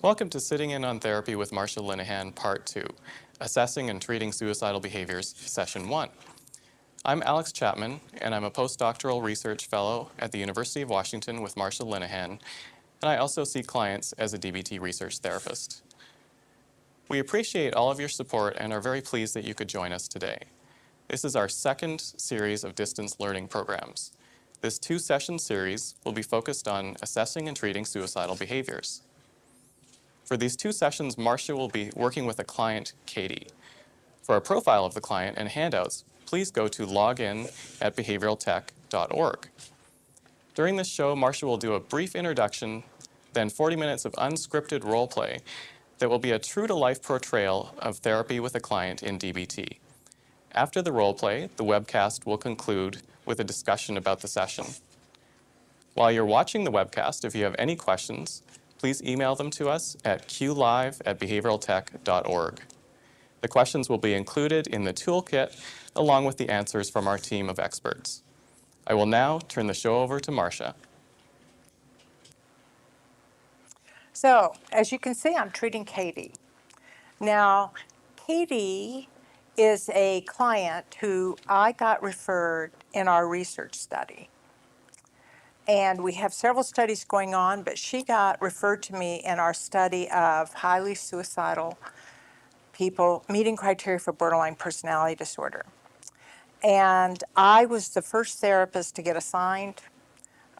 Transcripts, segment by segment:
Welcome to Sitting In on Therapy with Marsha Linehan, Part 2, Assessing and Treating Suicidal Behaviors, Session 1. I'm Alex Chapman, and I'm a postdoctoral research fellow at the University of Washington with Marsha Linehan, and I also see clients as a DBT research therapist. We appreciate all of your support and are very pleased that you could join us today. This is our second series of distance learning programs. This two-session series will be focused on assessing and treating suicidal behaviors. For these two sessions, Marsha will be working with a client, Katie. For a profile of the client and handouts, please go to login@behavioraltech.org. During this show, Marsha will do a brief introduction, then 40 minutes of unscripted role play that will be a true-to-life portrayal of therapy with a client in DBT. After the role play, the webcast will conclude with a discussion about the session. While you're watching the webcast, if you have any questions, please email them to us at qlive@behavioraltech.org. The questions will be included in the toolkit along with the answers from our team of experts. I will now turn the show over to Marsha. So, as you can see, I'm treating Katie. Now, Katie is a client who I got referred in our research study. And we have several studies going on, but she got referred to me in our study of highly suicidal people meeting criteria for borderline personality disorder. And I was the first therapist to get assigned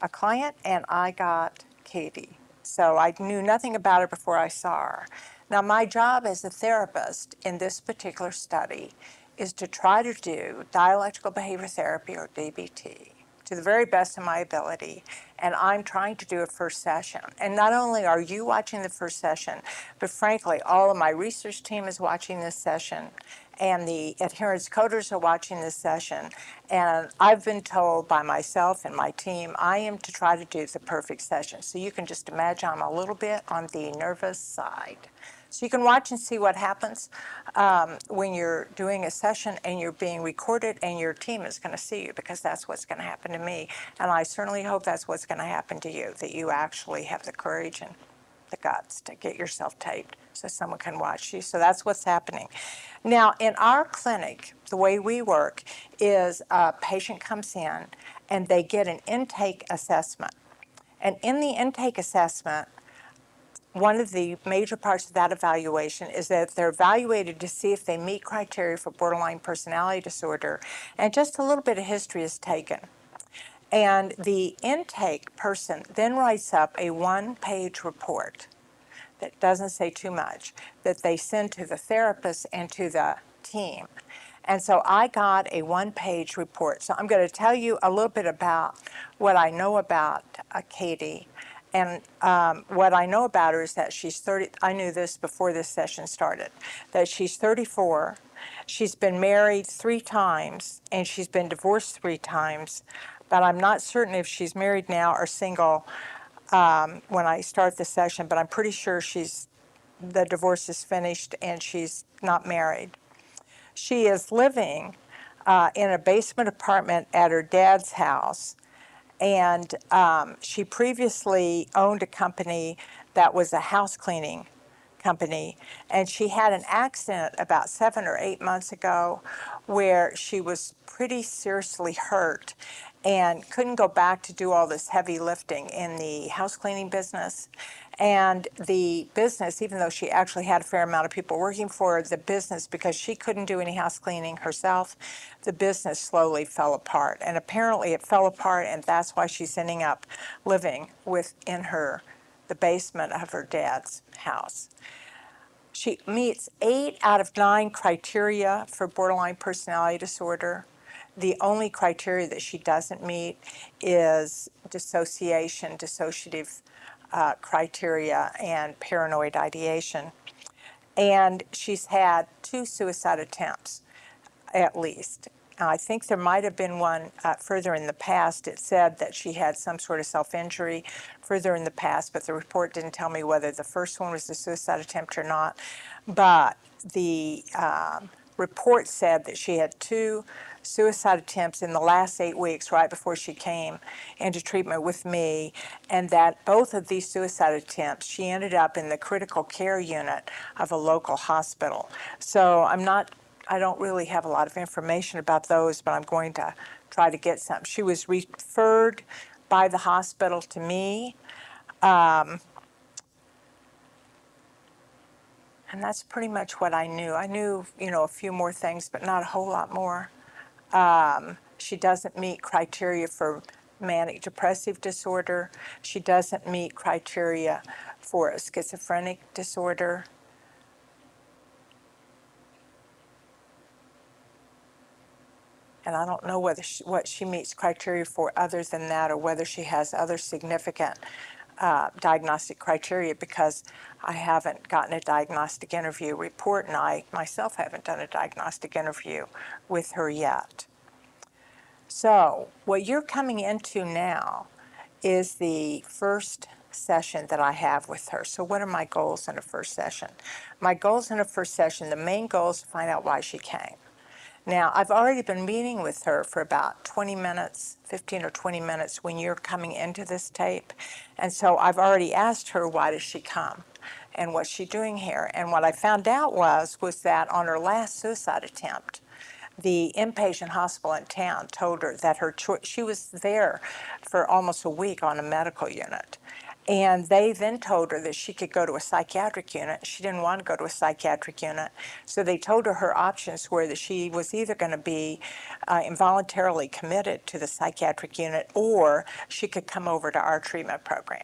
a client, and I got Katie. So I knew nothing about her before I saw her. Now, my job as a therapist in this particular study is to try to do dialectical behavior therapy, or DBT, to the very best of my ability, and I'm trying to do a first session. And not only are you watching the first session, but frankly, all of my research team is watching this session, and the adherence coders are watching this session. And I've been told by myself and my team, I am to try to do the perfect session. So you can just imagine I'm a little bit on the nervous side. So you can watch and see what happens when you're doing a session and you're being recorded and your team is going to see you, because that's what's going to happen to me. And I certainly hope that's what's going to happen to you, that you actually have the courage and the guts to get yourself taped so someone can watch you. So that's what's happening. Now, in our clinic, the way we work is a patient comes in and they get an intake assessment. And in the intake assessment, one of the major parts of that evaluation is that they're evaluated to see if they meet criteria for borderline personality disorder, and just a little bit of history is taken. And the intake person then writes up a one-page report that doesn't say too much, that they send to the therapist and to the team. And so I got a one-page report. So I'm going to tell you a little bit about what I know about Katie. And what I know about her is that she's 30. I knew this before this session started, that she's 34. She's been married 3 times, and she's been divorced 3 times. But I'm not certain if she's married now or single when I start the session, but I'm pretty sure the divorce is finished and she's not married. She is living in a basement apartment at her dad's house, and she previously owned a company that was a house cleaning company, and she had an accident about 7 or 8 months ago where she was pretty seriously hurt and couldn't go back to do all this heavy lifting in the house cleaning business. And the business, even though she actually had a fair amount of people working for her, the business, because she couldn't do any house cleaning herself, the business slowly fell apart. And apparently it fell apart, and that's why she's ending up living within the basement of her dad's house. She meets 8 out of 9 criteria for borderline personality disorder. The only criteria that she doesn't meet is dissociative criteria, and paranoid ideation. And she's had 2 suicide attempts, at least. I think there might have been one further in the past. It said that she had some sort of self-injury further in the past, but the report didn't tell me whether the first one was a suicide attempt or not. But the report said that she had 2 suicide attempts in the last 8 weeks, right before she came into treatment with me, and that both of these suicide attempts, she ended up in the critical care unit of a local hospital. So I don't really have a lot of information about those, but I'm going to try to get some. She was referred by the hospital to me. And that's pretty much what I knew. I knew, a few more things, but not a whole lot more. She doesn't meet criteria for manic depressive disorder. She doesn't meet criteria for a schizophrenic disorder. And I don't know what she meets criteria for other than that, or whether she has other significant diagnostic criteria, because I haven't gotten a diagnostic interview report, and I myself haven't done a diagnostic interview with her yet. So what you're coming into now is the first session that I have with her. So what are my goals in the first session? My goals in the first session, the main goal is to find out why she came. Now, I've already been meeting with her for about 20 minutes, 15 or 20 minutes when you're coming into this tape. And so I've already asked her, why does she come? And what's she doing here? And what I found out was that on her last suicide attempt, the inpatient hospital in town told her that she was there for almost a week on a medical unit. And they then told her that she could go to a psychiatric unit. She didn't want to go to a psychiatric unit. So they told her options were that she was either going to be involuntarily committed to the psychiatric unit, or she could come over to our treatment program.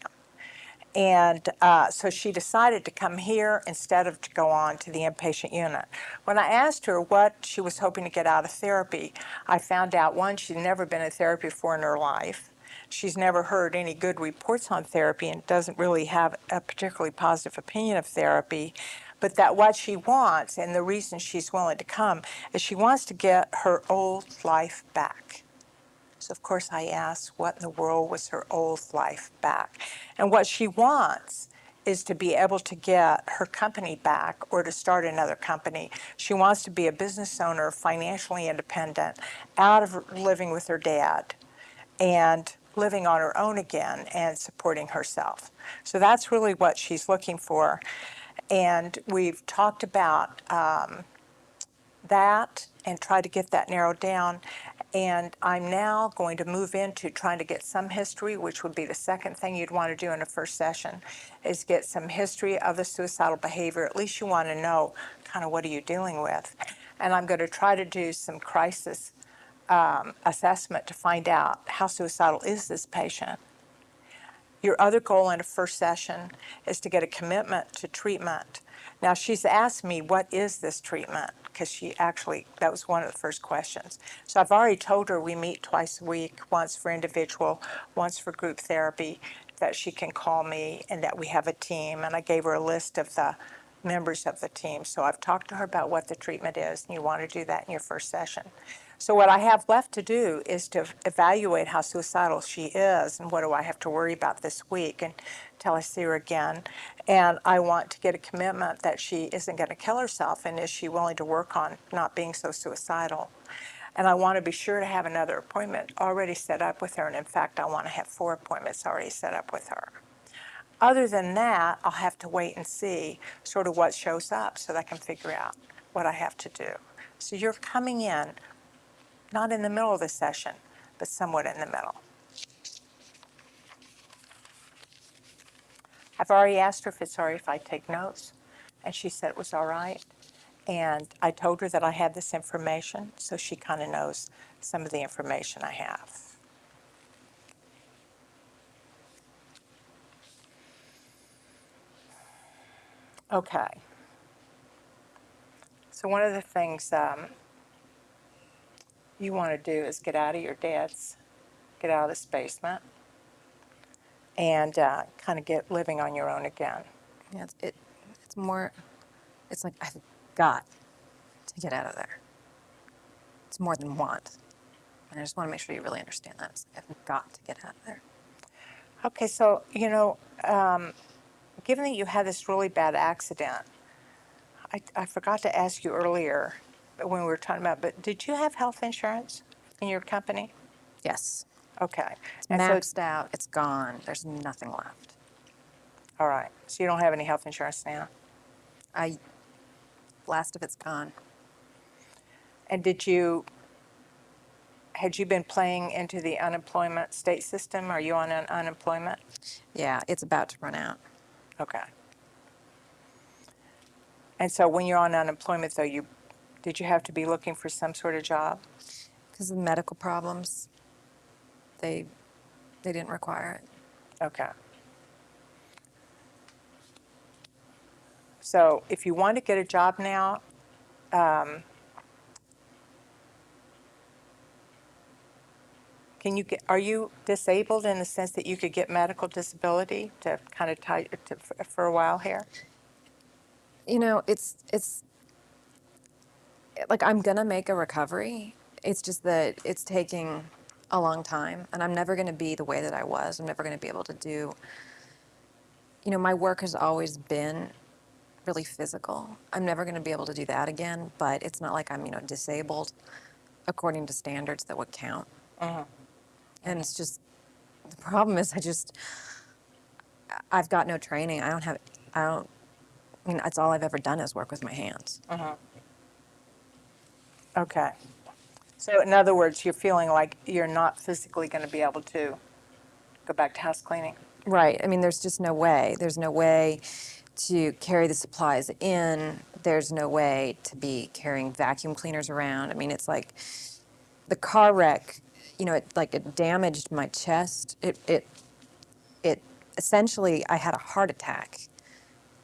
And so she decided to come here instead of to go on to the inpatient unit. When I asked her what she was hoping to get out of therapy, I found out, one, she'd never been in therapy before in her life. She's never heard any good reports on therapy and doesn't really have a particularly positive opinion of therapy. But that what she wants, and the reason she's willing to come, is she wants to get her old life back. So of course I asked, what in the world was her old life back? And what she wants is to be able to get her company back, or to start another company. She wants to be a business owner, financially independent, out of living with her dad, and living on her own again and supporting herself. So that's really what she's looking for. And we've talked about that and try to get that narrowed down. And I'm now going to move into trying to get some history, which would be the second thing you'd want to do in a first session, is get some history of the suicidal behavior. At least you want to know kind of what are you dealing with. And I'm going to try to do some crisis assessment to find out how suicidal is this patient. Your other goal in a first session is to get a commitment to treatment. Now, she's asked me, what is this treatment? Because that was one of the first questions. So I've already told her we meet twice a week, once for individual, once for group therapy, that she can call me, and that we have a team. And I gave her a list of the members of the team. So I've talked to her about what the treatment is, and you want to do that in your first session. So what I have left to do is to evaluate how suicidal she is, and what do I have to worry about this week until I see her again. And I want to get a commitment that she isn't going to kill herself, and is she willing to work on not being so suicidal. And I want to be sure to have another appointment already set up with her. And in fact, I want to have 4 appointments already set up with her. Other than that, I'll have to wait and see sort of what shows up so that I can figure out what I have to do. So you're coming in, not in the middle of the session, but somewhat in the middle. I've already asked her if it's all right if I take notes, and she said it was all right. And I told her that I had this information, so she kind of knows some of the information I have. Okay. So one of the things you want to do is get out of this basement, and kind of get living on your own again. Yeah, it's more, it's like I've got to get out of there. It's more than want. And I just want to make sure you really understand that. It's like I've got to get out of there. Okay, so, given that you had this really bad accident, I forgot to ask you earlier, when we were talking about, but did you have health insurance in your company? Yes. Okay. It's And so, maxed out. It's gone. There's nothing left. all right. So you don't have any health insurance now? Last of it's gone. And had you been playing into the unemployment state system? Are you on an unemployment? Yeah, it's about to run out. Okay. And so when you're on unemployment, though, did you have to be looking for some sort of job? Because of the medical problems, they didn't require it. Okay. So if you want to get a job now, are you disabled in the sense that you could get medical disability to kind of for a while here? You know, it's like I'm gonna make a recovery. It's just that it's taking a long time, and I'm never gonna be the way that I was. I'm never gonna be able to do. You know, my work has always been really physical. I'm never gonna be able to do that again. But it's not like I'm, disabled according to standards that would count. And it's just the problem is I've got no training. I mean, that's all I've ever done is work with my hands. Okay. So in other words, you're feeling like you're not physically going to be able to go back to house cleaning? Right. I mean, there's just no way. There's no way to carry the supplies in. There's no way to be carrying vacuum cleaners around. I mean, it's like the car wreck, it damaged my chest. It essentially, I had a heart attack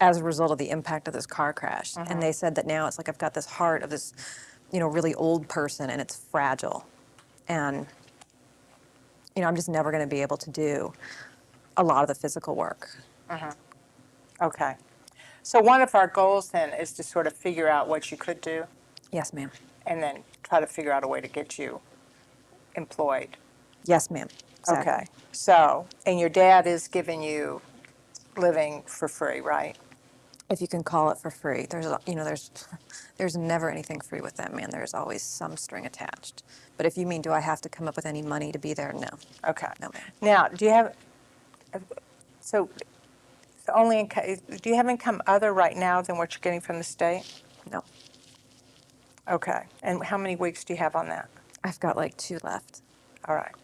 as a result of the impact of this car crash. And they said that now it's like I've got this heart of this, really old person, and it's fragile. And, I'm just never going to be able to do a lot of the physical work. Okay. So one of our goals then is to sort of figure out what you could do Yes, ma'am. and then try to figure out a way to get you employed. Yes, ma'am. Exactly. Okay. So, and your dad is giving you living for free, right? If you can call it for free. There's never anything free with that man. There's always some string attached. But if you mean, do I have to come up with any money to be there? No. Okay. No, ma'am. Now, so do you have income other right now than what you're getting from the state? No. Okay. And how many weeks do you have on that? I've got like 2 left. All right.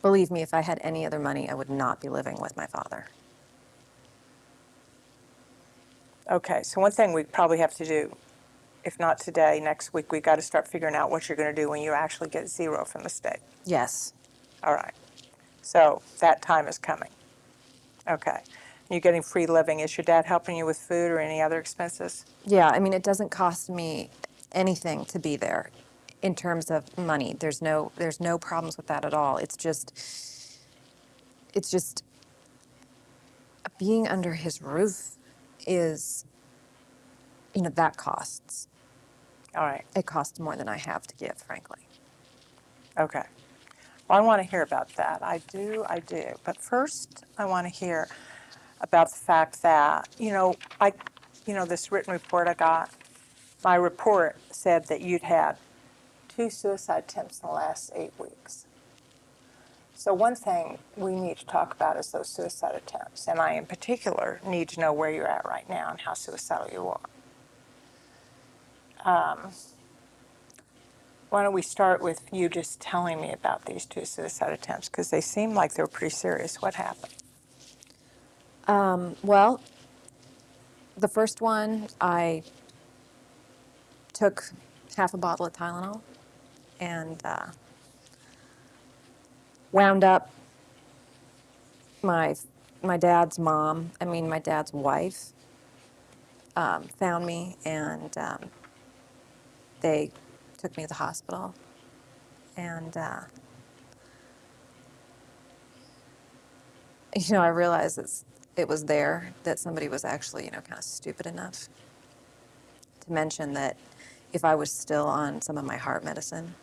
Believe me, if I had any other money, I would not be living with my father. Okay. So one thing we probably have to do, if not today, next week, we've got to start figuring out what you're going to do when you actually get zero from the state. Yes. All right. So that time is coming. Okay. You're getting free living. Is your dad helping you with food or any other expenses? Yeah, I mean, it doesn't cost me anything to be there in terms of money. There's no problems with that at all. It's just being under his roof is, that costs. All right. It costs more than I have to give, frankly. Okay. Well, I want to hear about that. I do. But first, I want to hear about the fact that, this written report I got, my report said that you'd had 2 suicide attempts in the last 8 weeks. So one thing we need to talk about is those suicide attempts. And I, in particular, need to know where you're at right now and how suicidal you are. Why don't we start with you just telling me about these 2 suicide attempts, because they seem like they were pretty serious. What happened? Well, the first one, I took half a bottle of Tylenol and wound up my dad's my dad's wife found me, and they took me to the hospital. And, I realized it was there that somebody was actually, kind of stupid enough to mention that if I was still on some of my heart medicine,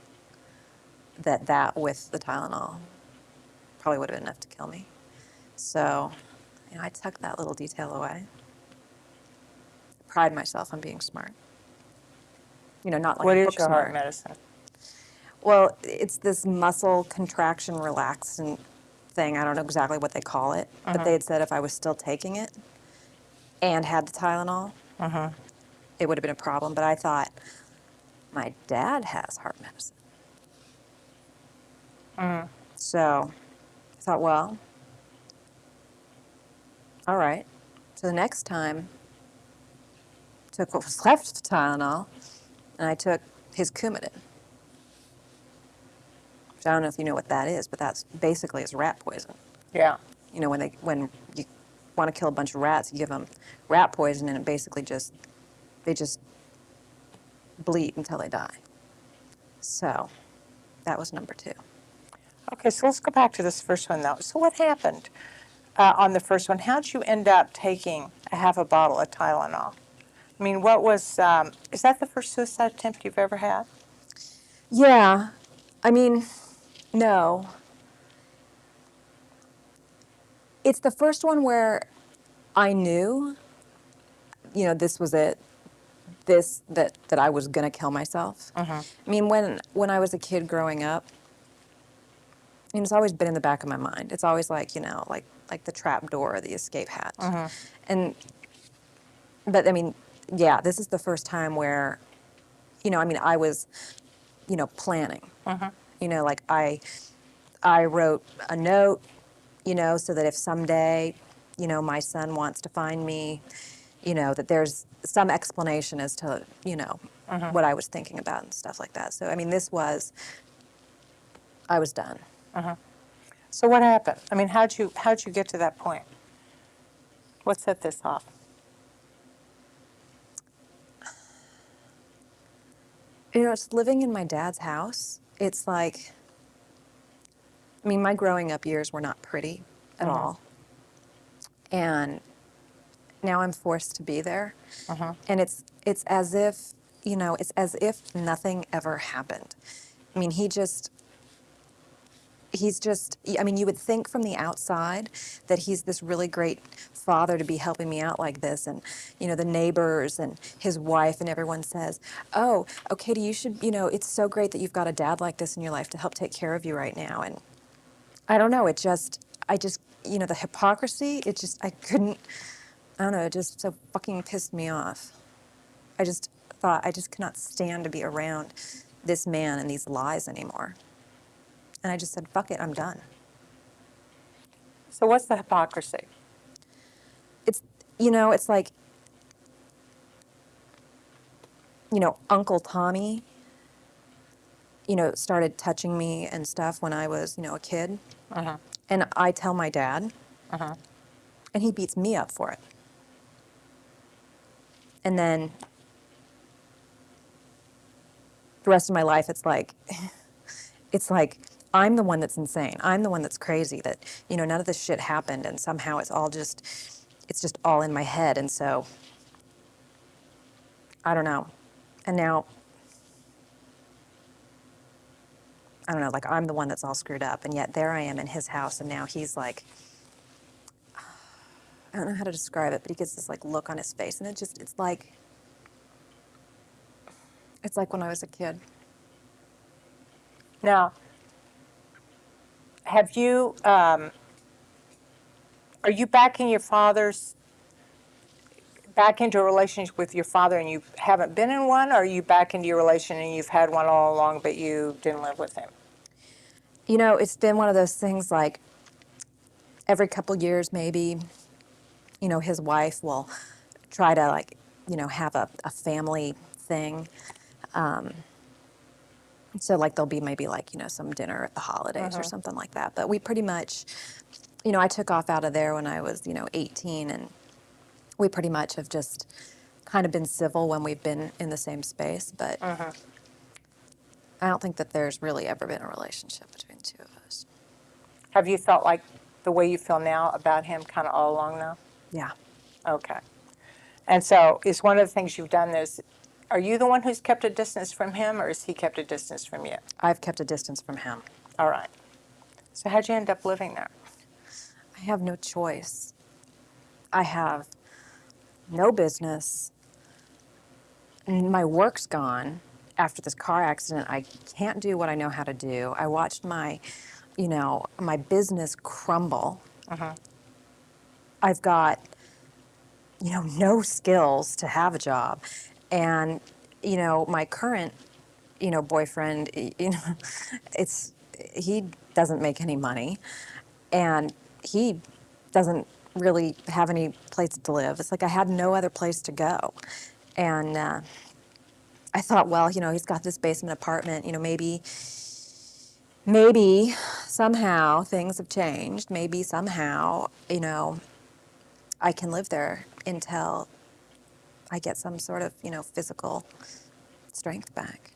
that with the Tylenol probably would have been enough to kill me. So, I tucked that little detail away. Pride myself on being smart. not like What a is book your heart smart. medicine? Well, it's this muscle contraction relaxant thing. I don't know exactly what they call it, but they had said if I was still taking it and had the Tylenol, it would have been a problem. But I thought, my dad has heart medicine. So I thought, well, all right. So the next time, took what was left of the Tylenol, and I took his Coumadin. Which I don't know if you know what that is, but that's basically is rat poison. Yeah. When you want to kill a bunch of rats, you give them rat poison, and it basically they just bleed until they die. So that was number 2. Okay, so let's go back to this first one, though. So what happened on the first one? How'd you end up taking a half a bottle of Tylenol? I mean, what was, is that the first suicide attempt you've ever had? Yeah, I mean, no. It's the first one where I knew, this was it. That I was gonna kill myself. I mean, when I was a kid growing up, it's always been in the back of my mind. It's always like, like the trap door or the escape hatch. And but I mean, yeah, this is the first time where, I was, planning. Like I wrote a note, so that if someday, my son wants to find me, that there's some explanation as to, what I was thinking about and stuff like that. So, I mean, I was done. So what happened? I mean, how'd you get to that point? What set this off? It's living in my dad's house. It's like, I mean, my growing up years were not pretty at all. And now I'm forced to be there. And it's as if, it's as if nothing ever happened. I mean, I mean, you would think from the outside that he's this really great father to be helping me out like this. And, the neighbors and his wife and everyone says, oh, Katie, you should, it's so great that you've got a dad like this in your life to help take care of you right now. And I don't know, the hypocrisy, I couldn't, I don't know, it just so fucking pissed me off. I just thought, I just cannot stand to be around this man and these lies anymore. And I just said, fuck it, I'm done. So what's the hypocrisy? It's like, Uncle Tommy, started touching me and stuff when I was, a kid. And I tell my dad, and he beats me up for it. And then the rest of my life, it's like I'm the one that's insane. I'm the one that's crazy, that, none of this shit happened, and somehow it's just all in my head. And so, I don't know. And now, I don't know, like I'm the one that's all screwed up, and yet there I am in his house, and now he's like, I don't know how to describe it, but he gets this like look on his face, and it's like when I was a kid. Now, are you back into a relationship with your father and you haven't been in one, or are you back into your relation and you've had one all along but you didn't live with him? It's been one of those things like every couple years maybe, his wife will try to like, have a family thing. So like there'll be maybe like, some dinner at the holidays or something like that. But we pretty much, I took off out of there when I was, 18, and we pretty much have just kind of been civil when we've been in the same space. But I don't think that there's really ever been a relationship between the two of us. Have you felt like the way you feel now about him kind of all along now? Yeah. Okay. And so is one of the things you've done is, are you the one who's kept a distance from him, or has he kept a distance from you? I've kept a distance from him. All right. So how'd you end up living there? I have no choice. I have no business. My work's gone. after this car accident, I can't do what I know how to do. I watched my, my business crumble. I've got, no skills to have a job. And, my current, boyfriend, he doesn't make any money and he doesn't really have any place to live. It's like I had no other place to go. And I thought, well, he's got this basement apartment, maybe somehow things have changed. Maybe somehow, I can live there until I get some sort of, physical strength back.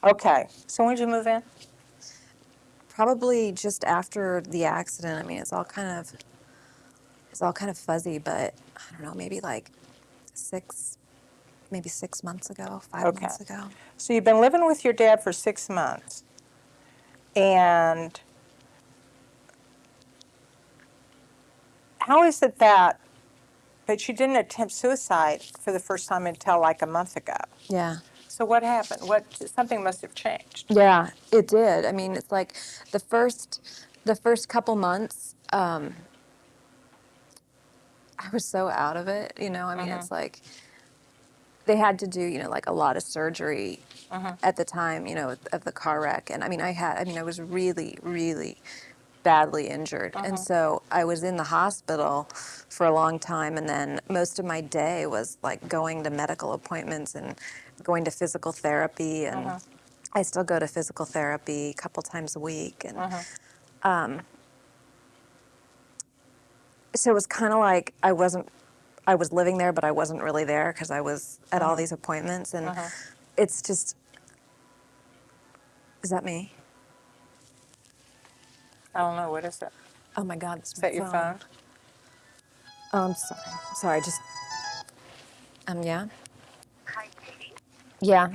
Okay, so when did you move in? Probably just after the accident. I mean, it's all kind of fuzzy, but I don't know, maybe like 6 months ago, 5 Okay. months ago. So you've been living with your dad for 6 months. And how is it that you didn't attempt suicide for the first time until like a month ago? Yeah. So what happened? Something must have changed. Yeah, it did. I mean, it's like the first couple months, I was so out of it, I mean, it's like they had to do, like a lot of surgery at the time, of the car wreck. And I mean, I was really, really badly injured. And so I was in the hospital for a long time. And then most of my day was like going to medical appointments and going to physical therapy. And I still go to physical therapy a couple times a week. And so it was kind of like I was living there, but I wasn't really there because I was at all these appointments. And it's just, is that me? I don't know, what is it? Oh my God, it's Is my that your phone? Oh, I'm sorry. Sorry, just, yeah? Hi, Katie. Yeah.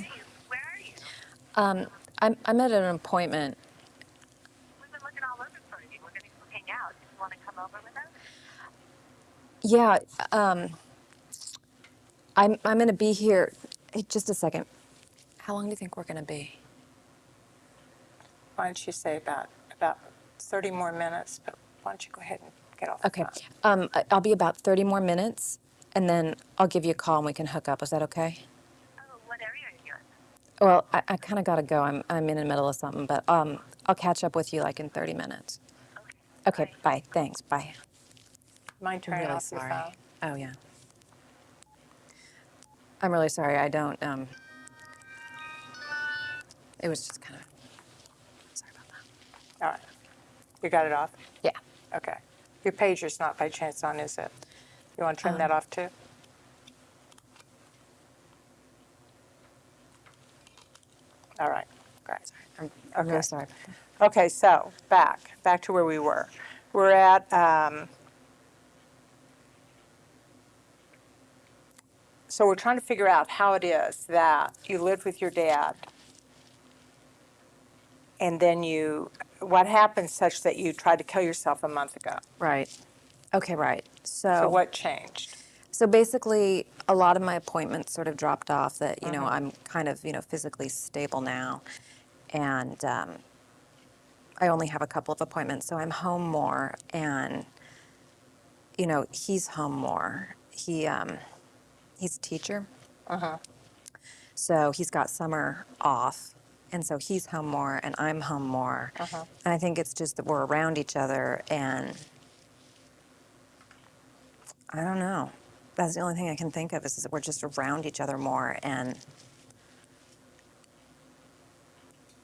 Where are you? I'm at an appointment. We've been looking all over for you. We're going to go hang out. You want to come over with us? Yeah, I'm going to be here. Hey, just a second. How long do you think we're going to be? Why don't you say about 30 more minutes, but why don't you go ahead and get off Okay. the phone? I'll be about 30 more minutes, and then I'll give you a call and we can hook up. Is that okay? Oh, what area are you in? Well, I kind of got to go. I'm in the middle of something, but I'll catch up with you like in 30 minutes. Okay, bye. Thanks. Bye. Mind I'm turning really off sorry. your phone? Oh, yeah. I'm really sorry. I don't, it was just kind of, sorry about that. All right. You got it off? Yeah. Okay. Your pager's not by chance on, is it? You want to turn that off too? All right, great. I'm really Okay. sorry. Okay, so back to where we were. We're at, so we're trying to figure out how it is that you lived with your dad and then what happened such that you tried to kill yourself a month ago? Right. Okay, right. So what changed? So basically, a lot of my appointments sort of dropped off that, I'm kind of, physically stable now. And I only have a couple of appointments, so I'm home more. And, he's home more. He's a teacher. So he's got summer off. And so he's home more and I'm home more. And I think it's just that we're around each other and I don't know. That's the only thing I can think of is that we're just around each other more. And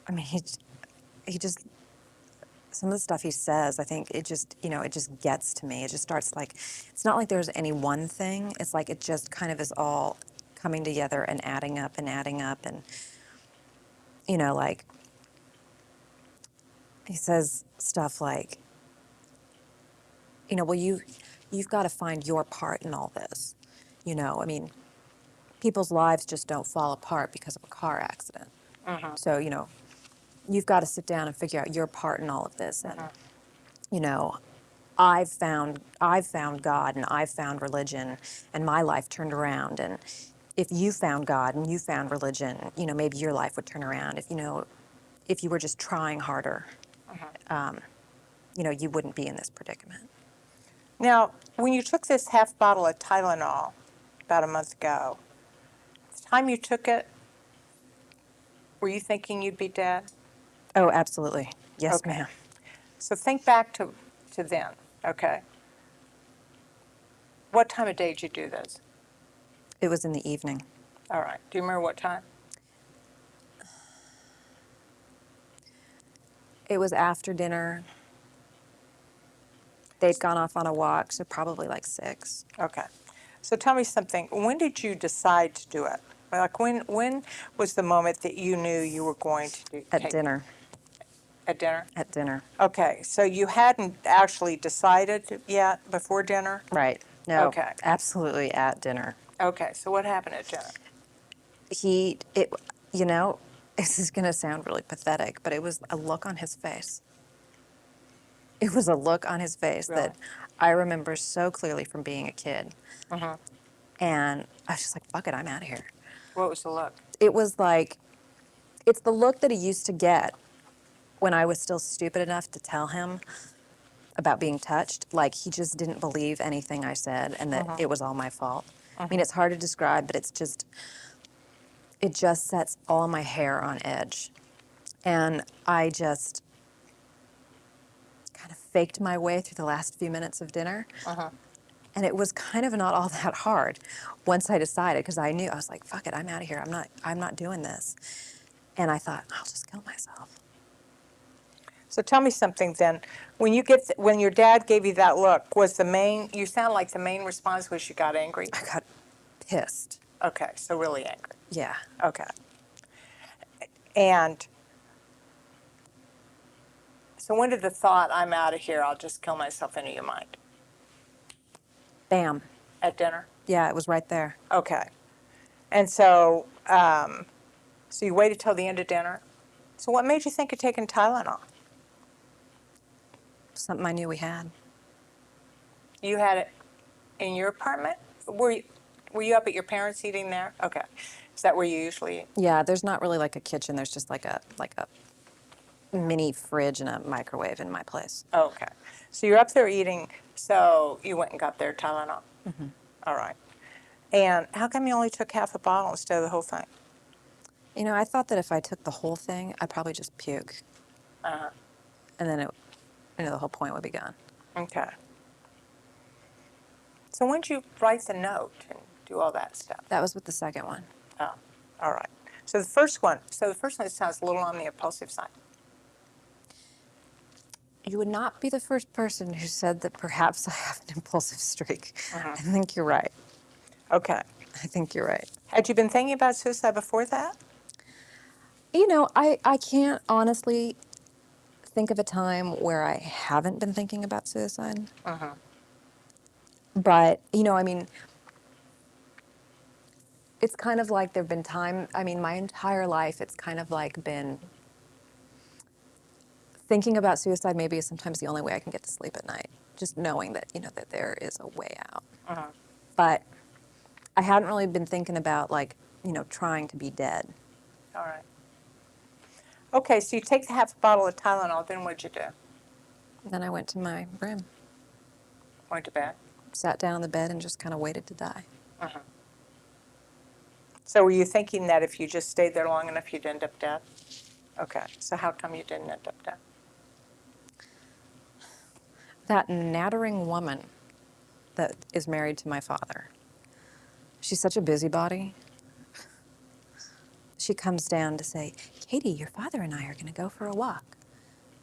I mean, he just, some of the stuff he says, I think it just, it just gets to me. It just starts like, it's not like there's any one thing. It's like it just kind of is all coming together and adding up and adding up. And, like, he says stuff like, well, you've got to find your part in all this. I mean, people's lives just don't fall apart because of a car accident. So, you've got to sit down and figure out your part in all of this. And, I've found God and I've found religion and my life turned around. And if you found God and you found religion, maybe your life would turn around. If you were just trying harder, you wouldn't be in this predicament. Now, when you took this half bottle of Tylenol about a month ago, the time you took it, were you thinking you'd be dead? Oh, absolutely. Yes, Okay. ma'am. So think back to then, okay? What time of day did you do this? It was in the evening. All right. Do you remember what time? It was after dinner. They'd gone off on a walk, so probably like 6. Okay. So tell me something. When did you decide to do it? Like when was the moment that you knew you were going to At take dinner. at dinner? At dinner. Okay. So you hadn't actually decided yet before dinner? Right. No. Okay. Absolutely at dinner. Okay. So what happened at dinner? This is going to sound really pathetic, but it was a look on his face. It was a look on his face Really? that I remember so clearly from being a kid. Mhm. And I was just like, fuck it, I'm out of here. What was the look? It was like, it's the look that he used to get when I was still stupid enough to tell him about being touched. Like, he just didn't believe anything I said and that it was all my fault. I mean, it's hard to describe, but it just sets all my hair on edge. And I just kind of faked my way through the last few minutes of dinner. And it was kind of not all that hard once I decided, because I knew, I was like, fuck it, I'm out of here. I'm not doing this. And I thought, I'll just kill myself. So tell me something then. When your dad gave you that look, you sound like the main response was you got angry? I got pissed. Okay, so really angry. Yeah. Okay. And so when did the thought, I'm out of here, I'll just kill myself, enter your mind? Bam. At dinner? Yeah, it was right there. Okay. And so you waited till the end of dinner? So what made you think of taking Tylenol? Something I knew we had. You had it in your apartment? Were you up at your parents' eating there? Okay. Is that where you usually eat? Yeah, there's not really like a kitchen. There's just like a mini fridge and a microwave in my place. Okay. So you're up there eating, so you went and got their Tylenol? All right. And how come you only took half a bottle instead of the whole thing? I thought that if I took the whole thing, I'd probably just puke. Uh-huh. And then the whole point would be gone. Okay. So when did you write the note and do all that stuff? That was with the second one. Oh, all right. So the first one sounds a little on the impulsive side. You would not be the first person who said that perhaps I have an impulsive streak. I think you're right. Okay. I think you're right. Had you been thinking about suicide before that? I can't honestly think of a time where I haven't been thinking about suicide. But, it's kind of like there've been my entire life, it's kind of like been thinking about suicide maybe is sometimes the only way I can get to sleep at night. Just knowing that, that there is a way out. But I hadn't really been thinking about trying to be dead. All right. Okay, so you take the half a bottle of Tylenol, then what'd you do? Then I went to my room, Went to bed? sat down on the bed and just kind of waited to die. So were you thinking that if you just stayed there long enough, you'd end up dead? Okay, so how come you didn't end up dead? That nattering woman that is married to my father, she's such a busybody. She comes down to say, Katie, your father and I are going to go for a walk.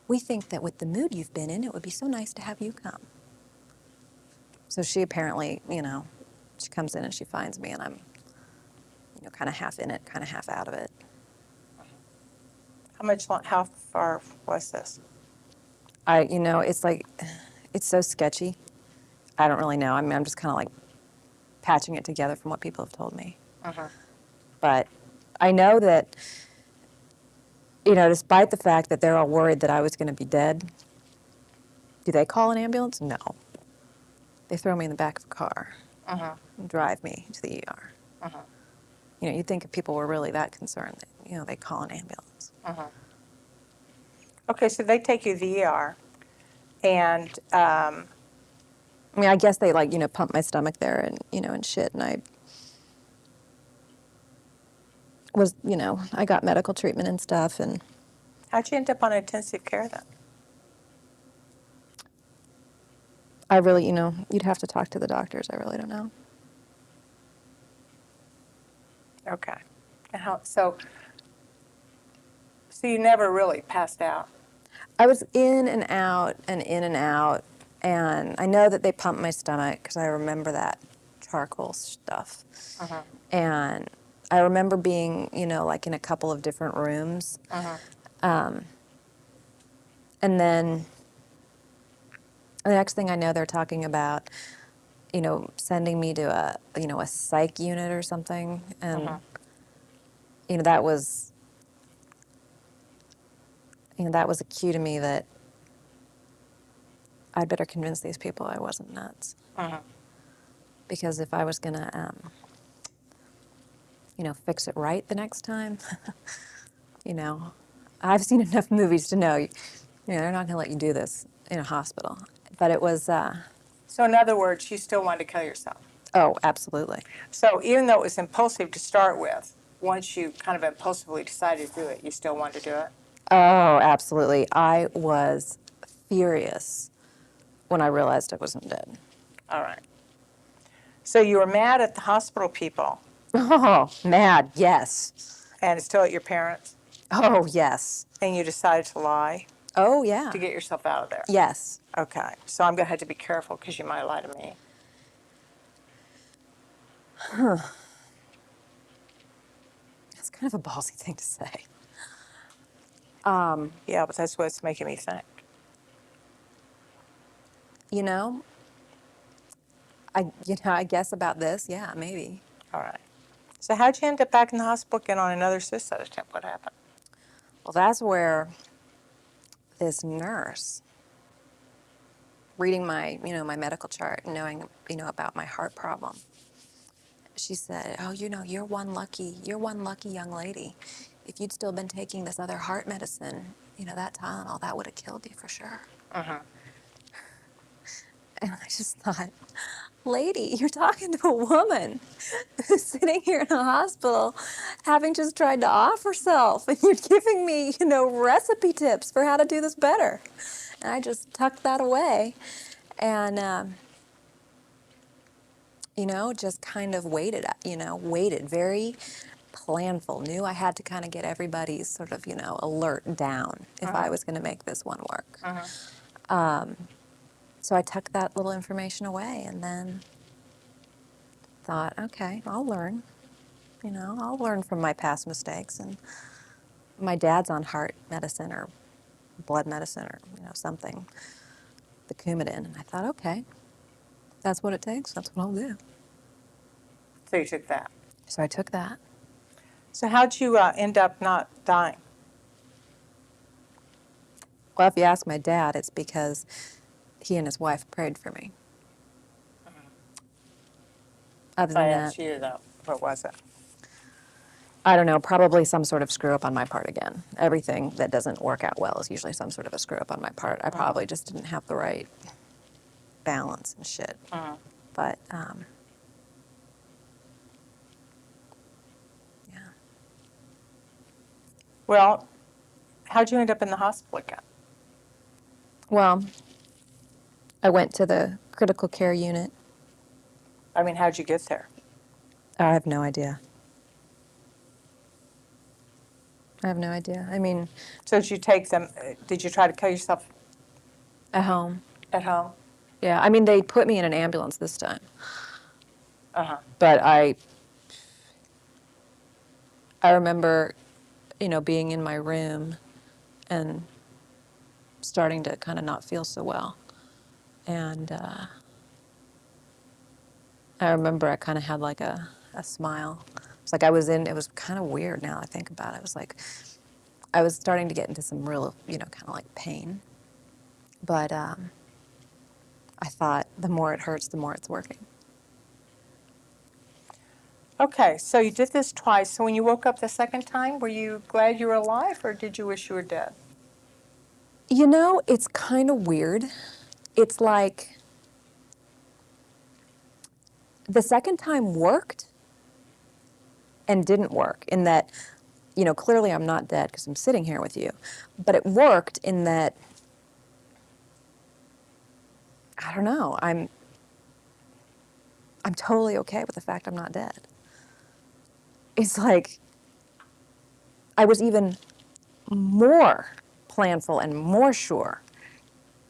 We think that with the mood you've been in, it would be so nice to have you come. So she apparently, she comes in and she finds me and I'm, kind of half in it, kind of half out of it. How far was this? It's like, it's so sketchy. I don't really know. I'm just kind of like patching it together from what people have told me. But I know that, despite the fact that they're all worried that I was going to be dead, do they call an ambulance? No. They throw me in the back of a car and drive me to the ER. You know, you'd think if people were really that concerned, that, you know, they'd call an ambulance. Okay, so they take you to the ER, and I mean, I guess they like, you know, pumped my stomach there and, you know, and shit. And I was, you know, I got medical treatment and stuff. And how'd you end up on intensive care then? I really, you know, you'd have to talk to the doctors. I really don't know. Okay. And so you never really passed out? I was in and out and in and out. And I know that they pumped my stomach because I remember that charcoal stuff. And I remember being, you know, like in a couple of different rooms. And then the next thing I know, they're talking about, you know, sending me to a, you know, a psych unit or something. And, you know, that was a cue to me that I'd better convince these people I wasn't nuts. Because if I was going to, you know, fix it right the next time, you know, I've seen enough movies to know, you know, they're not going to let you do this in a hospital. But it was, So in other words, you still wanted to kill yourself. oh, absolutely. So even though it was impulsive to start with, once you kind of impulsively decided to do it, you still wanted to do it? Oh, absolutely. I was furious when I realized I wasn't dead. All right. So you were mad at the hospital people, Oh, mad, yes. and still at your parents, Oh, yes. and you decided to lie Oh, yeah. to get yourself out of there? Yes. Okay. So I'm going to have to be careful because you might lie to me. That's kind of a ballsy thing to say. Yeah, but that's what's making me think. You know, I guess about this, yeah, maybe. All right. So how'd you end up back in the hospital again on another suicide attempt? What happened? Well, that's where this nurse, reading my, you know, my medical chart and knowing, you know, about my heart problem, she said, "Oh, you know, you're one lucky young lady. If you'd still been taking this other heart medicine, you know, that Tylenol, that would have killed you for sure." And I just thought, lady, you're talking to a woman who's sitting here in a hospital having just tried to off herself, and you're giving me, you know, recipe tips for how to do this better. And I just tucked that away and, you know, just kind of waited, very planful. Knew I had to kind of get everybody's sort of, you know, alert down if I was going to make this one work. So I tucked that little information away and then thought, okay, I'll learn. You know, I'll learn from my past mistakes. And my dad's on heart medicine or blood medicine or, you know, something, the Coumadin. And I thought, okay, that's what it takes. That's what I'll do. So you took that. So I took that. So how'd you end up not dying? Well, if you ask my dad, it's because he and his wife prayed for me. Other If I than asked that, you, though, what was it? I don't know, probably some sort of screw up on my part again. Everything that doesn't work out well is usually some sort of a screw up on my part. I probably just didn't have the right balance and shit. But, yeah. Well, how'd you end up in the hospital again? Well, I went to the critical care unit. I mean, how'd you get there? I have no idea. I have no idea. I mean, So did you take them, did you try to kill yourself at home. at home? Yeah, I mean, they put me in an ambulance this time. Uh-huh. But I remember, you know, being in my room and starting to kind of not feel so well. And I remember I kind of had like a smile. It's like it was kind of weird now I think about it. It was like I was starting to get into some real, you know, kind of like pain. But I thought the more it hurts, the more it's working. Okay, so you did this twice. So when you woke up the second time, were you glad you were alive or did you wish you were dead? You know, it's kind of weird. It's like the second time worked and didn't work in that, you know, clearly I'm not dead because I'm sitting here with you. But it worked in that, I don't know, I'm totally okay with the fact I'm not dead. It's like I was even more planful and more sure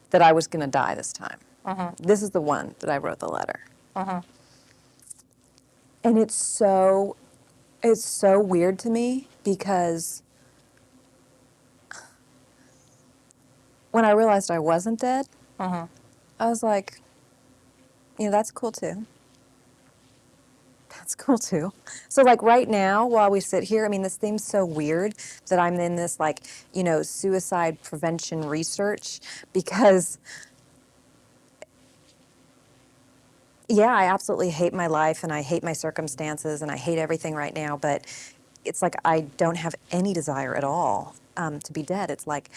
that I was going to die this time. This is the one that I wrote the letter. And it's so weird to me because when I realized I wasn't dead, I was like, you know, that's cool too. That's cool too. So like right now, while we sit here, I mean, this seems so weird that I'm in this like, you know, suicide prevention research because yeah, I absolutely hate my life and I hate my circumstances and I hate everything right now, but it's like I don't have any desire at all to be dead. It's like,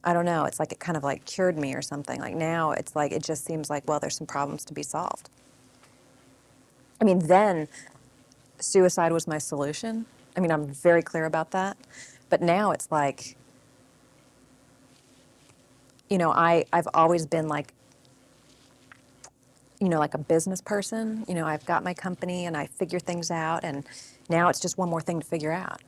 I don't know, it's like it kind of like cured me or something. Like now it's like, it just seems like, well, there's some problems to be solved. I mean, then suicide was my solution. I mean, I'm very clear about that. But now it's like, you know, I've always been like, you know, like a business person. You know, I've got my company and I figure things out, and now it's just one more thing to figure out.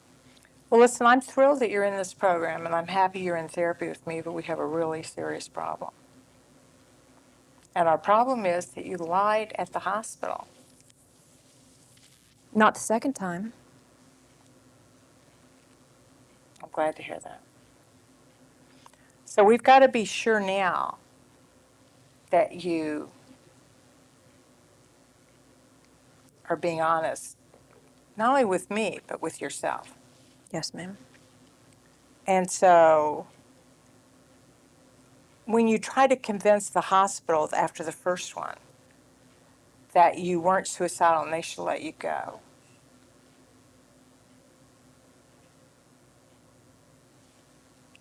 Well, listen, I'm thrilled that you're in this program and I'm happy you're in therapy with me, but we have a really serious problem. And our problem is that you lied at the hospital. Not the second time. I'm glad to hear that. So we've got to be sure now that you are being honest, not only with me, but with yourself. Yes, ma'am. And so when you try to convince the hospital after the first one that you weren't suicidal and they should let you go,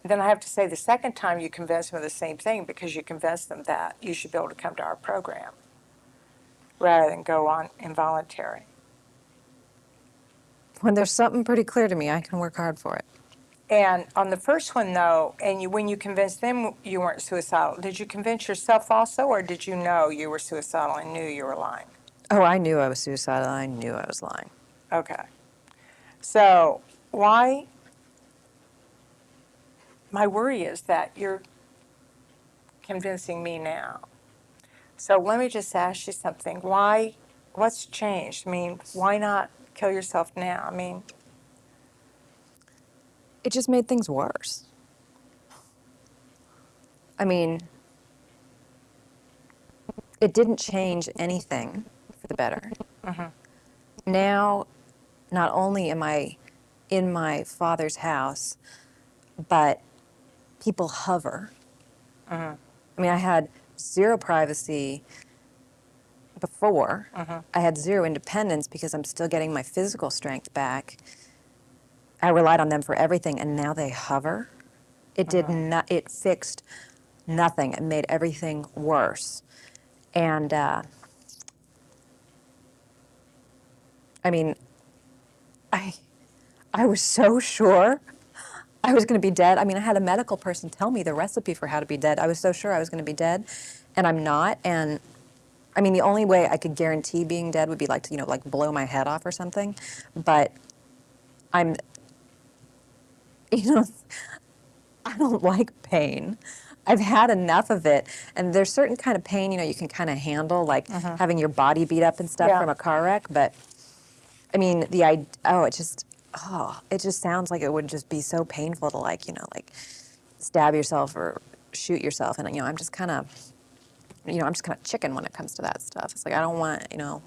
then I have to say the second time you convinced them of the same thing because you convinced them that you should be able to come to our program rather than go on involuntary. When there's something pretty clear to me, I can work hard for it. And on the first one, though, when you convinced them you weren't suicidal, did you convince yourself also, or did you know you were suicidal and knew you were lying? Oh, I knew I was suicidal. I knew I was lying. Okay. So why? My worry is that you're convincing me now. So let me just ask you something. Why? What's changed? I mean, why not kill yourself now? I mean, It just made things worse. I mean, it didn't change anything for the better. Now, not only am I in my father's house, but people hover. I mean, I had zero privacy before. I had zero independence because I'm still getting my physical strength back. I relied on them for everything, and now they hover. It did not. It fixed nothing. It made everything worse. And I mean, I I was so sure I was going to be dead. I mean, I had a medical person tell me the recipe for how to be dead. I was so sure I was going to be dead, and I'm not. And I mean, the only way I could guarantee being dead would be like to, you know, like blow my head off or something. But I'm, you know, I don't like pain. I've had enough of it. And there's certain kind of pain, you know, you can kind of handle, like having your body beat up and stuff Yeah. from a car wreck. But I mean, it just sounds like it would just be so painful to, like, you know, like stab yourself or shoot yourself. And, you know, I'm just kind of chicken when it comes to that stuff. It's like, I don't want, you know.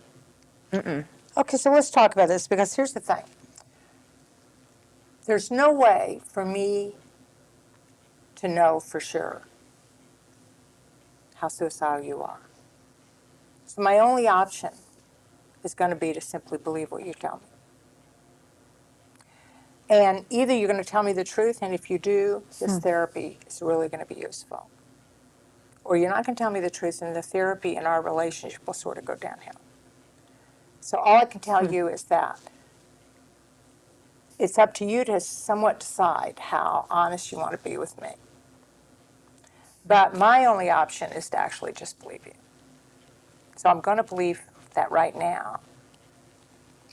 okay, so let's talk about this because here's the thing. There's no way for me to know for sure how suicidal you are. So my only option is going to be to simply believe what you tell me. And either you're going to tell me the truth, and if you do, this therapy is really going to be useful. Or you're not going to tell me the truth, and the therapy and our relationship will sort of go downhill. So all I can tell you is that it's up to you to somewhat decide how honest you want to be with me. But my only option is to actually just believe you. So I'm going to believe that right now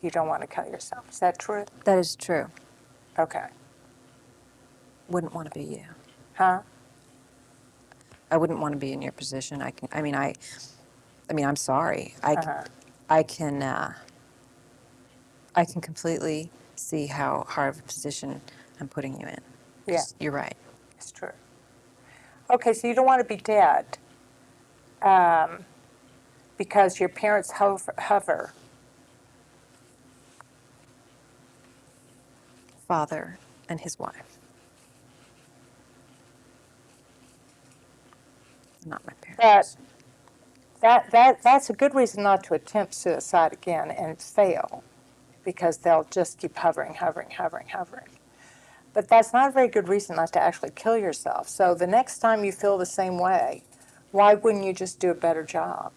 you don't want to kill yourself. Is that true? That is true. Okay. Wouldn't want to be you. Huh? I wouldn't want to be in your position. I'm sorry. Uh-huh. I can completely see how hard of a position I'm putting you in. 'Cause Yeah. You're right. It's true. Okay, so you don't want to be dead because your parents hover. Father and his wife. Not my parents. That's a good reason not to attempt suicide again and fail, because they'll just keep hovering. But that's not a very good reason not to actually kill yourself. So the next time you feel the same way, why wouldn't you just do a better job?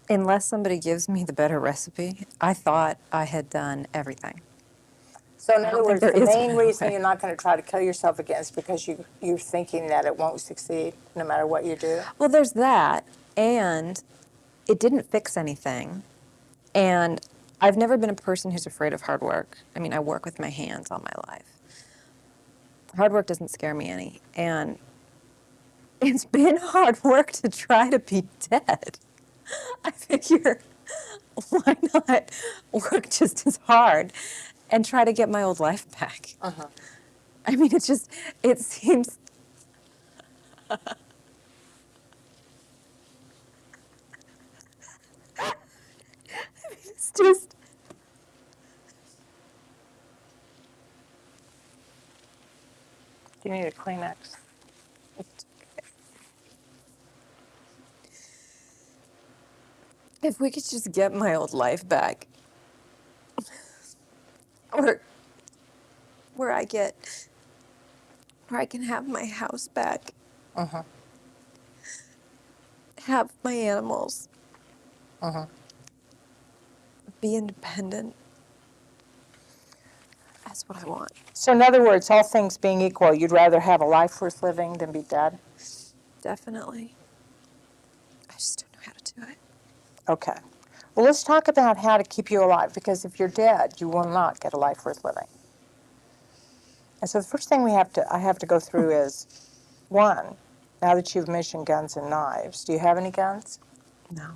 Unless somebody gives me the better recipe, I thought I had done everything. So in I other don't think words, there the is main one reason way. you're not going to try to kill yourself again is because you're thinking that it won't succeed no matter what you do. Well, there's that, and it didn't fix anything. And I've never been a person who's afraid of hard work. I mean, I work with my hands all my life. Hard work doesn't scare me any. And it's been hard work to try to be dead. I figure, why not work just as hard and try to get my old life back? I mean, it seems. It's just. Do you need a Kleenex? If we could just get my old life back, or where I can have my house back, have my animals, be independent. That's what I want. So in other words, all things being equal, you'd rather have a life worth living than be dead? Definitely. I just don't know how to do it. Okay. Well, let's talk about how to keep you alive, because if you're dead, you will not get a life worth living. And so the first thing I have to go through is, one, now that you've mentioned guns and knives, do you have any guns? No. Do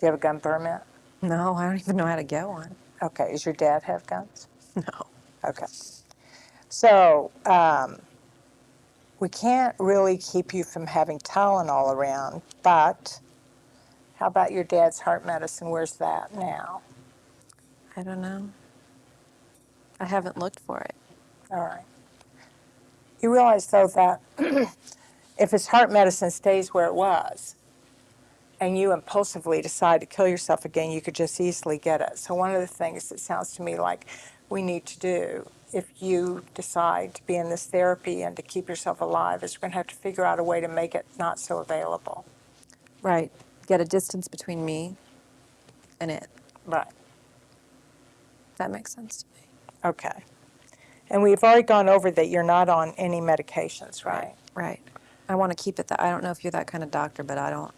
you have a gun permit? No, I don't even know how to get one. Okay. Does your dad have guns? No. Okay. So we can't really keep you from having Tylenol around, but how about your dad's heart medicine? Where's that now? I don't know. I haven't looked for it. All right. You realize, though, that if his heart medicine stays where it was and you impulsively decide to kill yourself again, you could just easily get it. So one of the things that sounds to me like we need to do, if you decide to be in this therapy and to keep yourself alive, is we're going to have to figure out a way to make it not so available. Right. Get a distance between me and it. Right. That makes sense to me. Okay. And we've already gone over that you're not on any medications, right? Right. I want to keep it that. I don't know if you're that kind of doctor, but I don't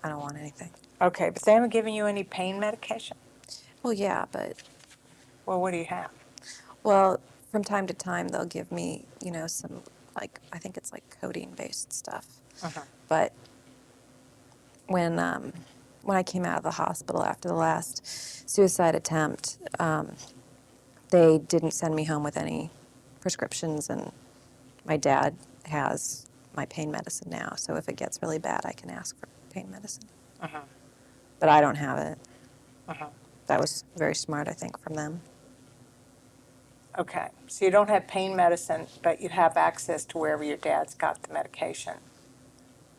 want anything. Okay, but they haven't given you any pain medication? Well, yeah, but Well, what do you have? well, from time to time they'll give me, some I think it's like codeine-based stuff. But when I came out of the hospital after the last suicide attempt, they didn't send me home with any prescriptions, and my dad has my pain medicine now. So if it gets really bad, I can ask for pain medicine. But I don't have it. That was very smart, I think, from them. Okay, so you don't have pain medicine, but you have access to wherever your dad's got the medication.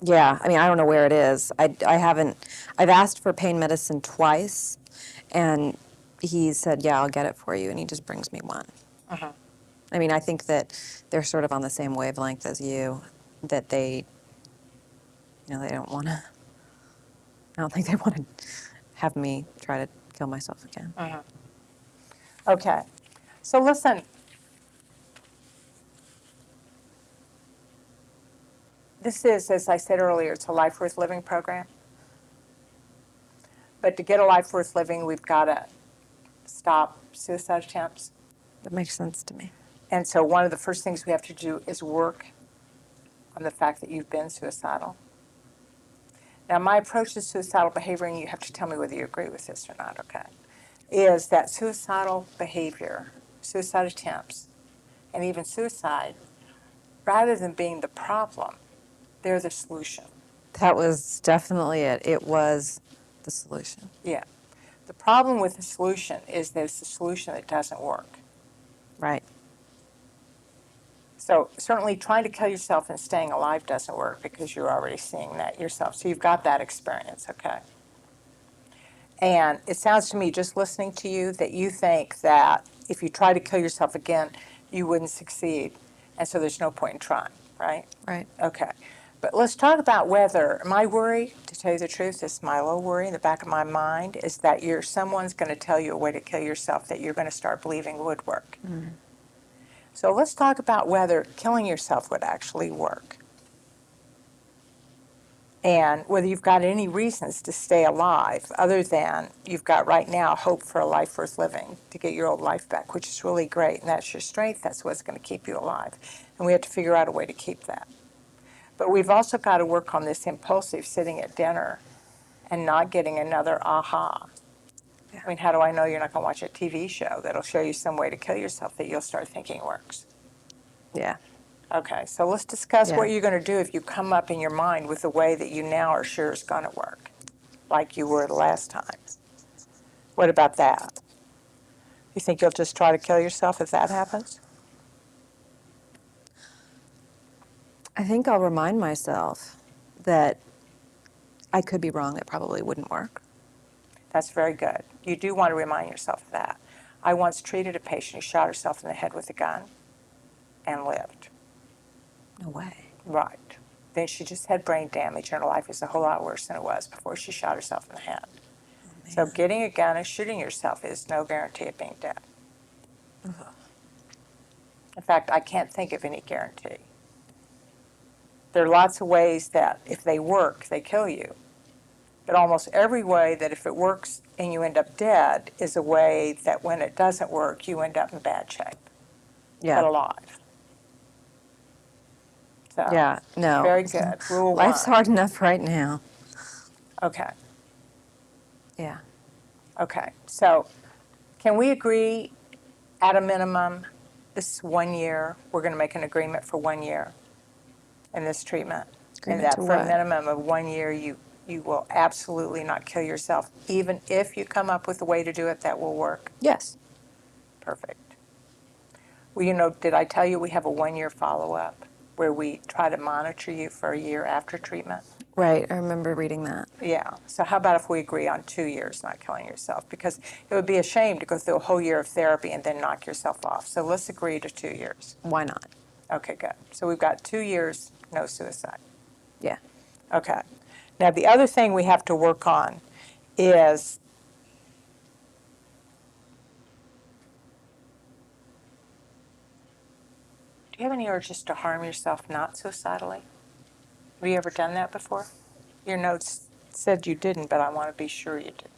Yeah, I mean, I don't know where it is. I haven't, I've asked for pain medicine twice, and he said, yeah, I'll get it for you, and he just brings me one. I mean, I think that they're sort of on the same wavelength as you, that they, they don't want to, I don't think they want to have me try to kill myself again. Okay, so listen. This is, as I said earlier, it's a life worth living program. But to get a life worth living, we've got to stop suicide attempts. That makes sense to me. And so one of the first things we have to do is work on the fact that you've been suicidal. Now, my approach to suicidal behavior, and you have to tell me whether you agree with this or not, okay, is that suicidal behavior, suicide attempts, and even suicide, rather than being the problem, they're the solution. That was definitely it. It was the solution. Yeah. The problem with the solution is that it's the solution that doesn't work. Right. So certainly trying to kill yourself and staying alive doesn't work because you're already seeing that yourself. So you've got that experience, okay? And it sounds to me, just listening to you, that you think that if you try to kill yourself again, you wouldn't succeed. And so there's no point in trying, right? Right. Okay. But let's talk about whether, my worry, to tell you the truth, this is my little worry in the back of my mind, is that someone's going to tell you a way to kill yourself that you're going to start believing would work. So let's talk about whether killing yourself would actually work. And whether you've got any reasons to stay alive other than you've got right now hope for a life worth living, to get your old life back, which is really great, and that's your strength, that's what's going to keep you alive. And we have to figure out a way to keep that. But we've also got to work on this impulsive sitting at dinner and not getting another aha. I mean, how do I know you're not going to watch a TV show that'll show you some way to kill yourself that you'll start thinking works? Yeah. Okay, so let's discuss Yeah. what you're going to do if you come up in your mind with a way that you now are sure is going to work, like you were the last time. What about that? You think you'll just try to kill yourself if that happens? I think I'll remind myself that I could be wrong. It probably wouldn't work. That's very good. You do want to remind yourself of that. I once treated a patient who shot herself in the head with a gun and lived. No way. Right. Then she just had brain damage, and her life is a whole lot worse than it was before she shot herself in the head. So getting a gun and shooting yourself is no guarantee of being dead. In fact, I can't think of any guarantee. There are lots of ways that if they work, they kill you. But almost every way that if it works and you end up dead is a way that when it doesn't work, you end up in bad shape, but Yeah. alive. So, Yeah. No. very good. Rule Life's one. hard enough right now. Okay. Yeah. Okay, so can we agree at a minimum, this is 1 year, we're going to make an agreement for 1 year in this treatment? Agreement And that to for a what? minimum of 1 year, you will absolutely not kill yourself, even if you come up with a way to do it that will work? Yes. Perfect. Well, did I tell you we have a 1-year follow-up where we try to monitor you for a year after treatment? Right. I remember reading that. Yeah, so how about if we agree on 2 years not killing yourself? Because it would be a shame to go through a whole year of therapy and then knock yourself off. So let's agree to 2 years. Why not? Okay, good. So we've got 2 years, no suicide. Yeah. Okay. Now, the other thing we have to work on is do you have any urges to harm yourself not suicidally? Have you ever done that before? Your notes said you didn't, but I want to be sure you didn't.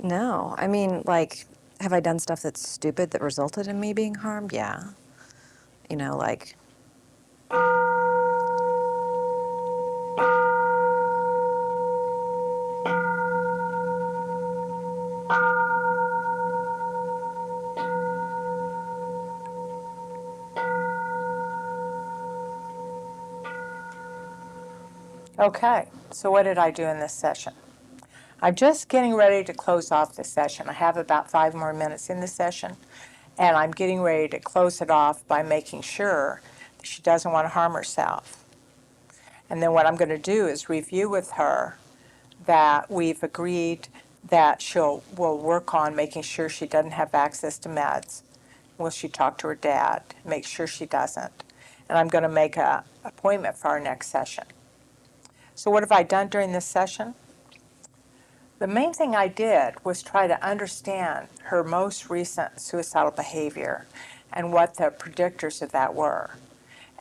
No. I mean, like, have I done stuff that's stupid that resulted in me being harmed? Yeah. Like. Okay, so what did I do in this session? I'm just getting ready to close off this session. I have about 5 more minutes in this session, And I'm getting ready to close it off by making sure that she doesn't want to harm herself. And then what I'm going to do is review with her that we've agreed that will work on making sure she doesn't have access to meds. Will she talk to her dad? Make sure she doesn't. And I'm going to make an appointment for our next session. So what have I done during this session? The main thing I did was try to understand her most recent suicidal behavior and what the predictors of that were.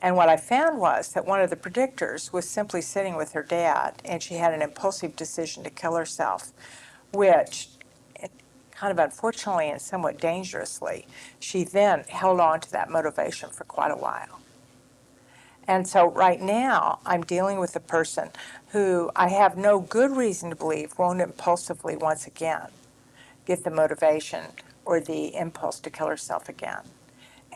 And what I found was that one of the predictors was simply sitting with her dad, and she had an impulsive decision to kill herself, which, kind of unfortunately and somewhat dangerously, she then held on to that motivation for quite a while. And so right now, I'm dealing with a person who I have no good reason to believe won't impulsively once again get the motivation or the impulse to kill herself again.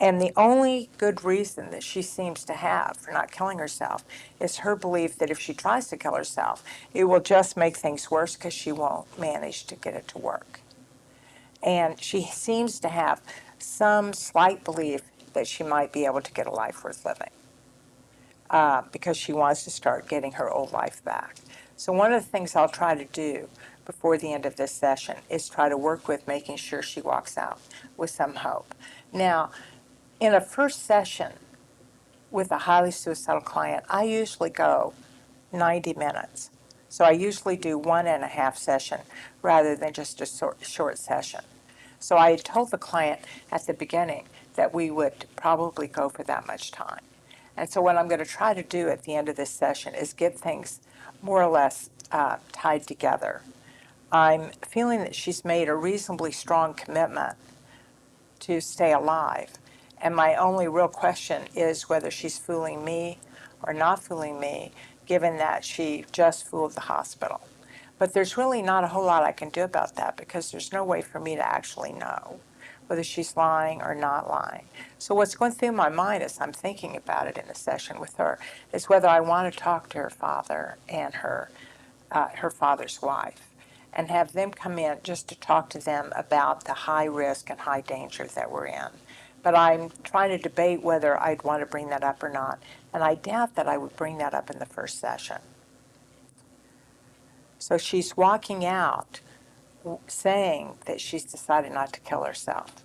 And the only good reason that she seems to have for not killing herself is her belief that if she tries to kill herself, it will just make things worse because she won't manage to get it to work. And she seems to have some slight belief that she might be able to get a life worth living because she wants to start getting her old life back. So one of the things I'll try to do before the end of this session is try to work with making sure she walks out with some hope. Now, in a first session with a highly suicidal client, I usually go 90 minutes. So I usually do 1.5 session rather than just a short session. So I had told the client at the beginning that we would probably go for that much time. And so what I'm going to try to do at the end of this session is get things more or less tied together. I'm feeling that she's made a reasonably strong commitment to stay alive. And my only real question is whether she's fooling me or not fooling me, given that she just fooled the hospital. But there's really not a whole lot I can do about that because there's no way for me to actually know whether she's lying or not lying. So what's going through my mind as I'm thinking about it in a session with her is whether I want to talk to her father and her father's wife and have them come in just to talk to them about the high risk and high danger that we're in. But I'm trying to debate whether I'd want to bring that up or not, and I doubt that I would bring that up in the first session. So she's walking out saying that she's decided not to kill herself.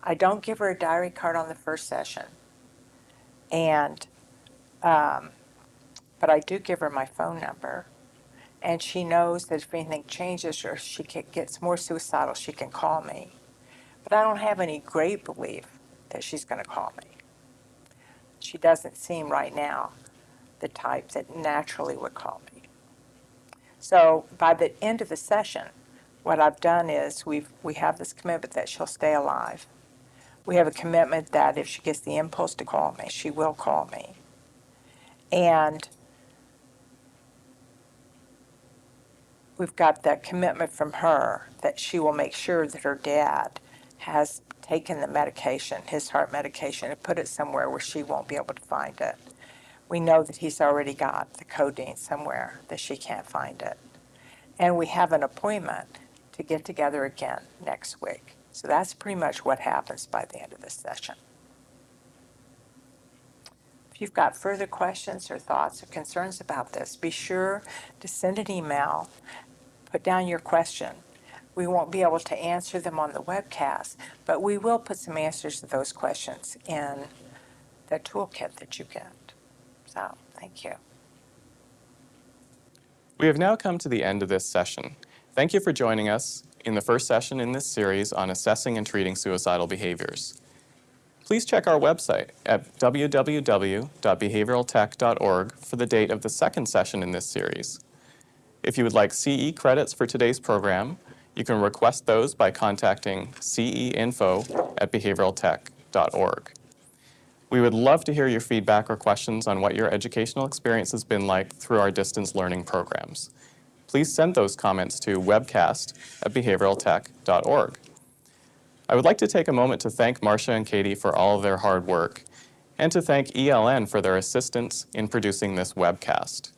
I don't give her a diary card on the first session, and but I do give her my phone number, and she knows that if anything changes or she gets more suicidal, she can call me. But I don't have any great belief that she's going to call me. She doesn't seem right now the type that naturally would call me. So by the end of the session, what I've done is we have this commitment that she'll stay alive. We have a commitment that if she gets the impulse to call me, she will call me. And we've got that commitment from her that she will make sure that her dad has taken the medication, his heart medication, and put it somewhere where she won't be able to find it. We know that he's already got the codeine somewhere that she can't find it. And we have an appointment to get together again next week. So that's pretty much what happens by the end of this session. If you've got further questions or thoughts or concerns about this, be sure to send an email, put down your question. We won't be able to answer them on the webcast, but we will put some answers to those questions in the toolkit that you get. So, thank you. We have now come to the end of this session. Thank you for joining us in the first session in this series on assessing and treating suicidal behaviors. Please check our website at www.behavioraltech.org for the date of the second session in this series. If you would like CE credits for today's program, you can request those by contacting ceinfo@behavioraltech.org. We would love to hear your feedback or questions on what your educational experience has been like through our distance learning programs. Please send those comments to webcast@behavioraltech.org. I would like to take a moment to thank Marsha and Katie for all of their hard work, and to thank ELN for their assistance in producing this webcast.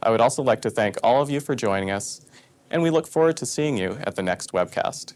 I would also like to thank all of you for joining us, and we look forward to seeing you at the next webcast.